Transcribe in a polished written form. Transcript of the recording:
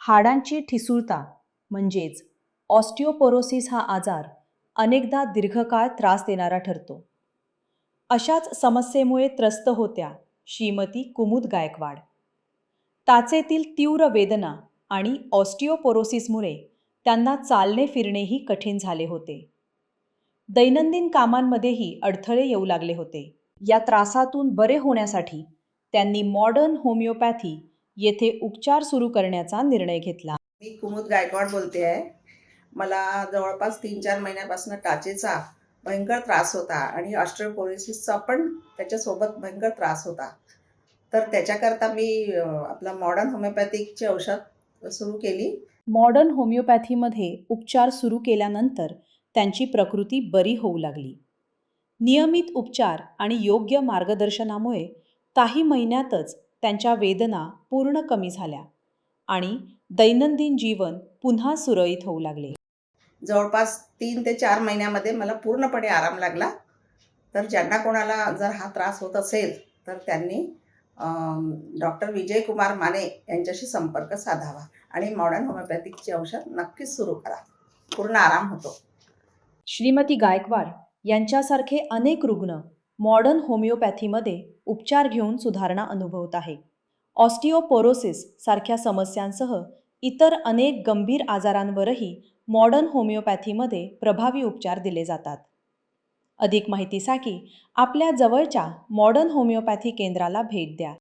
हाडांची ठिसूळता म्हणजेच ऑस्टिओपोरोसिस हा आजार अनेकदा दीर्घकाळ त्रास देणारा ठरतो. अशाच समस्येमुळे त्रस्त होत्या श्रीमती कुमुद गायकवाड. टाचेतील तीव्र वेदना आणि ऑस्टिओपोरोसिसमुळे त्यांना चालणे फिरणेही कठीण झाले होते. दैनंदिन कामांमध्येही अडथळे येऊ लागले होते. या त्रासातून बरे होण्यासाठी त्यांनी मॉडर्न होमिओपॅथी येथे उपचार सुरू करण्याचा निर्णय घेतला. मी कुमुद गायकवाड बोलते आहे. मला जवळपास 3-4 महिन्यापासून टाचेचा भयंकर त्रास होता आणि ऑस्टिओपोरोसिसचा पण त्याच्यासोबत भयंकर त्रास होता. तर त्याच्याकरता मी आपला मॉडर्न होमिओपॅथिकची औषध सुरू केली. मॉडर्न होमिओपॅथीमध्ये उपचार सुरू केल्यानंतर त्यांची प्रकृती बरी होऊ लागली. नियमित उपचार आणि योग्य मार्गदर्शनामुळे काही महिन्यातच त्यांच्या वेदना पूर्ण कमी झाल्या आणि दैनंदिन जीवन पुन्हा सुरळीत होऊ लागले. जवळपास 3 ते 4 महिन्यामध्ये मला पूर्णपणे आराम लागला. तर ज्यांना कोणाला जर हा त्रास होत असेल तर त्यांनी डॉक्टर विजय कुमार माने यांच्याशी संपर्क साधावा आणि मॉडर्न होमिओपॅथिकचे औषध नक्कीच सुरू करा. पूर्ण आराम होतो. श्रीमती गायकवाड यांच्यासारखे अनेक रुग्ण मॉडर्न होमिओपॅथीमध्ये उपचार घेऊन सुधारणा अनुभवत आहे. ऑस्टिओपोरोसिस सारख्या समस्यांसह इतर अनेक गंभीर आजारांवरही मॉडर्न होमिओपॅथीमध्ये प्रभावी उपचार दिले जातात. अधिक माहितीसाठी आपल्या जवळच्या मॉडर्न होमिओपॅथी केंद्राला भेट द्या.